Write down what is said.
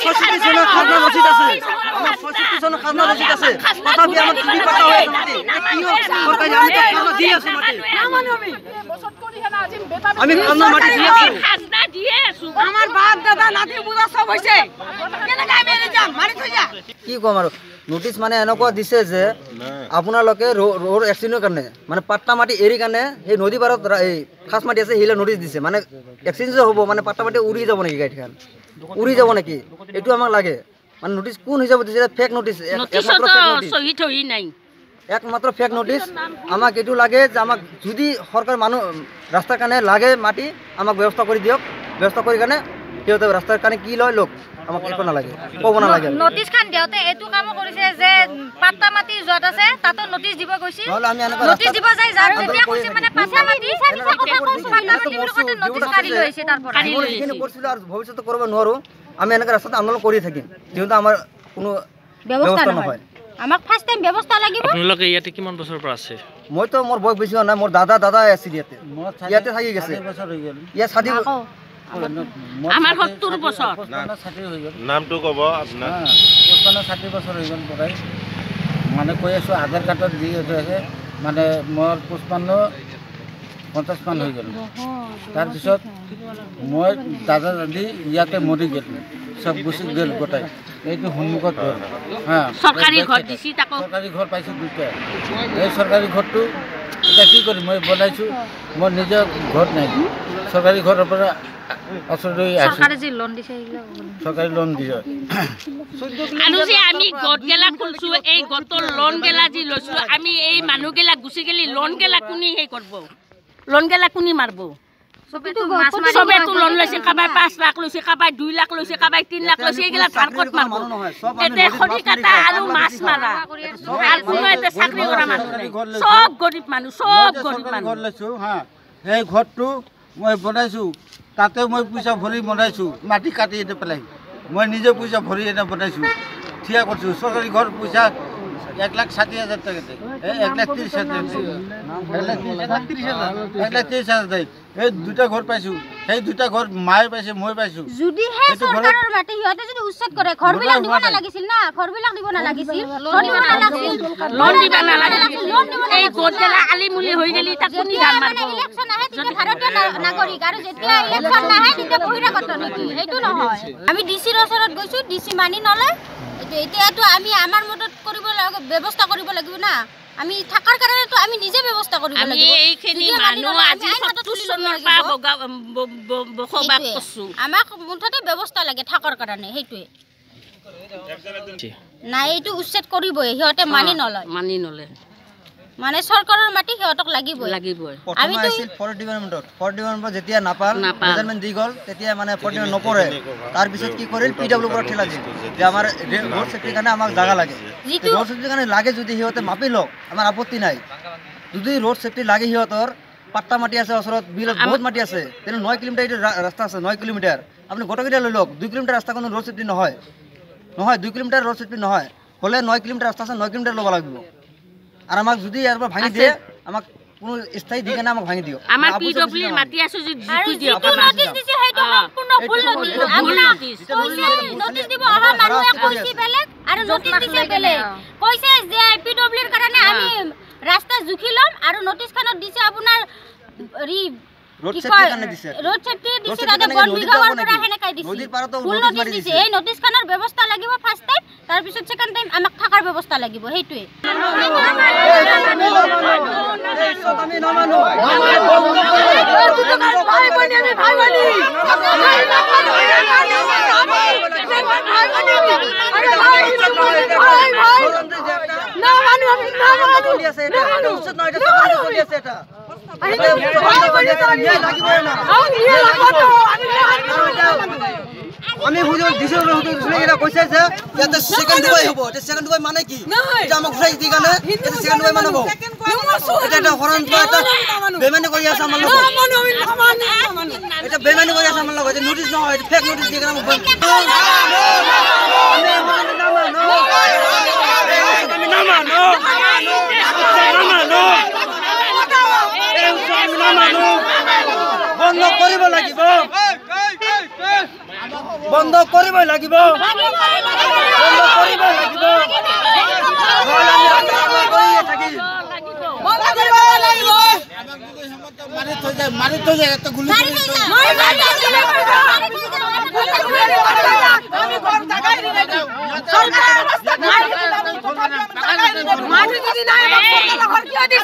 65 জনের খাজনা রসিদ আছে আমার 65 জনের খাজনা রসিদ আছে তথাপি আমার চুরি কাটা হয়েছে মাটি এটা কি সরকারি আমি তো খাজনা দিয়ে আছি মাটি আমি খাজনা মাটি দিয়ে আছি খাজনা দিয়ে আছো আমার বাপ দাদা নাতি বুড়া সব হইছে কেন গায় মেরে যাম মারি থই যা কি কম আৰু নোটিস মানে এনেকুৱা দিছে যে আপোনালোকে ৰোড এক্সিডেন্টৰ কাৰণে মানে পাট্টা মাটি এৰি কাৰণে এই নদী পাৰত এই খাস মাটি আছে হিলে নোটিস দিছে মানে এক্সিডেন্ট হ'ব মানে পাট্টা মাটি উৰি যাব নেকি গাড়ীখন উৰি যাব নেকি এটো আমাক লাগে মানে নোটিস কোন হিচাপত দিছে ফেক নোটিস একমাত্ৰ ফেক নোটিস সহি থই নাই একমাত্ৰ ফেক নোটিস আমাক এটো লাগে যে আমাক যদি সৰকাৰ মানুহ ৰাস্তাৰ কাৰণে লাগে মাটি আমাক ব্যৱস্থা কৰি দিয়ক ব্যৱস্থা কৰি কাৰণে কিয়তে ৰাস্তাৰ কাৰণে কি লয় লোক আমাক একো না লাগে ক'ব না লাগে নোটিস খান দেওতে এটো কাম কৰিছে যে পাট্টা মাটি যত আছে তাতো নোটিস দিব কৈছি নোটিস দিব যাই যাৰ যেতিয়া কৈছে মানে পাট্টা মাটি কথা কৈছো পাট্টা মাটি বুলি কতে নোটিস কাৰি লৈছে তাৰপৰা কাৰি লৈছে কিন্তু কৰিছিল আৰু ভৱিষ্যতে কৰিব নোৱাৰো আমি এনেকা ৰাস্তাত আন্দোলন কৰি থাকিম যেহেতু আমাৰ কোনো ব্যৱস্থা নহয় আমাক ফাৰ্স্ট টাইম ব্যৱস্থা লাগিব আপোনালোকে ইয়াতে কিমান বছৰৰ পৰা আছে মইতো মোৰ বয়স বেছি হোৱা নাই মোৰ দাদা আছে ইয়াতে থাকি গেছে বছৰ হৈ গ'ল ইয়া 60 আমাৰ 70 বছৰ নামটো কব আপনাৰ 60 বছৰ হৈ গ'ল পৰাই মানে কৈ আছো আধাৰ কাৰ্ডত দি আছে মানে মোৰ 55 মান হৈ গ'ল তাৰপিছত মই দাদা দাদি ইয়াতে মৰি গ'ল সব গুচি গ'ল গোটাই এইটো সন্মুখত ঘৰ হা সৰকাৰি ঘৰ দিছি তাকো সৰকাৰি ঘৰ পাইছো দুটা এই সৰকাৰি ঘৰটো এটা কি কৰি মই বনাইছো মোৰ নিজৰ ঘৰ নাই সৰকাৰি ঘৰৰ পৰা সৰকাৰে যে লোন দিছে সৰকাৰি লোন দিছে আৰু যে আমি গট গেলা খুলছো এই গটৰ লোন গেলা যি লৈছো আমি এই মানুহ গেলা গুছি গেলি লোন গেলা কোনি হে করব লোন গেলা কোনি মারব সবে তো লোন লৈছে কাবাই 5 লাখ লৈছে কাবাই 2 লাখ লৈছে কাবাই 3 লাখ লৈছে এগলা ফারকত মারব এতে খৰি কাটা আৰু মাছ মাৰা আৰ কোনো এতে চাকৰি কৰা মানুহ সব গৰিব মানুহ সব গৰিব মানুহ ঘৰ লৈছো হা এই ঘৰটো মই বনাইছো তাতে মই পইচা ভৰি বনাইছো মাটি কাটি এনে পেলাই মই নিজে পইচা ভৰি এনে বনাইছো ঠিয়া কৰিছো সৰকাৰি ঘৰ পইচা 1,60,000 টাকাতে 1,30,000 এই দুটা ঘৰ পাইছো সেই দুটা ঘৰ মায়ে পাইছে মই পাইছো যদি হে সৰকাৰেৰ মাটি হিয়তে যদি উচ্ছেদ কৰে ঘৰবিলাক দিব না লাগিছিল না ঘৰবিলাক দিব না লাগিছিল লোন দিব না লাগিছিল লোন দিব না লাগিছিল এই গোটলা আলিমুলি হৈ গলি তা কোনি ধান মারব ইলেকশন আহে তেতিয়া ভাৰতীয় নাগৰিক আৰু যেতিয়া ইলেকশন নাহে তেতিয়া বহিৰাগত নেকি এইটো নহয় আমি ডিসিৰ ওচৰত গৈছো ডিসি মানি নলয় এতিয়াতো আমি আমাৰ মদত কৰিব লাগিব ব্যৱস্থা কৰিব লাগিব না আমি থাকাৰ কাৰণে তো আমি নিজে ব্যৱস্থা কৰিব লাগিব আমি এইখিনি মানুহ আজি 70 চনৰ পৰা বসবাস কৰছো আমাক মুঠতে ব্যৱস্থা লাগে থাকাৰ কাৰণে হেইটোৱে নাই এইটো উচ্ছেদ কৰিবই হিয়তে মানি নলয় মানে সৰকাৰেৰ মাটি হিয়তক লাগিবই আমি তো আছিল ফৰ ডিপাৰ্টমেন্টত যেতিয়া নাপাল মেজাৰমেন্ট দি গল তেতিয়া মানে ফৰ ডিপাৰ্টমেন্ট নপৰে তাৰ পিছত কি কৰিল পিডব্লিউ পৰা ঠেলা দিল যে আমাৰ ৰোড সেফটিৰ কাৰণে আমাক জায়গা লাগে ৰোড সেফটিৰ কাৰণে লাগে যদি হিয়তে মাপি লওক আমাৰ আপত্তি নাই যদি ৰোড সেফটি লাগে হিয়তৰ পাট্টা মাটি আছে ওচৰত বিলত বহুত মাটি আছে তেনে 9 কিলোমিটাৰ ৰাস্তা আছে 9 কিলোমিটাৰ আপুনি গটকিটা লৈ লওক 2 কিলোমিটাৰ ৰাস্তা কোনো ৰোড সেফটি নহয় 2 কিলোমিটাৰ ৰোড সেফটি নহয় হলে 9 কিলোমিটাৰ ৰাস্তা আছে 9 কিলোমিটাৰ ল'ব লাগিব আৰ আমাক যদি ইয়াৰ পৰা ভাঙি দিয়ে আমাক কোনো স্থায়ী দি কেনে আমাক ভাঙি দিও আমাৰ পিডব্লিউৰ মাটি আছে যদি জিতু দিও নোটিস দিছে হেইটো সম্পূৰ্ণ ভুল নোটিস আপোনাৰ নোটিস দিব অহা মানুহে কৈছি বেলেগ আৰু নোটিস দিছে বেলেগ কৈছে যে পিডব্লিউৰ কাৰণে আমি ৰাস্তা জুখিলম আৰু নোটিস খনত দিছে আপোনাৰ रोड सेफ्टी करने दिसे रोड सेफ्टी दिसे दादा बन बिगावर পৰা হেনেকাই দিছে নদীৰ পাৰত নোটিস মাৰি দিছে এই নোটিস খনৰ ব্যৱস্থা লাগিব ফাৰ্স্ট টাইম তাৰ পিছত সেকেন্ড টাইম আমাক থাকাৰ ব্যৱস্থা লাগিব হেইটোৱে আমি নামানো ভাই বনি আমি ভাই বনি না মানু আমি না চলি আছে এটা উচ্ছেদ নয় এটা চলি আছে এটা আমি হুজুর দিশে হুজুর এরা কইছে যে এতে সেকেন্ড দুবাই হবো এটা সেকেন্ড দুবাই মানে কি এটা আমাক ঘুরাই দি গানে এটা সেকেন্ড দুবাই মানবো এটা একটা হরন এটা বেমানি করি আছে আমার লোক এটা বেমানি করি আছে আমার লোক এটা নোটিস না হয় এটা ফেক নোটিস দিয়ে আমাক বন্ধ কৰিব লাগিব বন্ধ কৰিবই লাগিব বন্ধ কৰিবই লাগিব নহ'লে আমি আন্দোলন কৰিয়ে থাকিম মাৰি থৈ যায় এটা গুলি মাটি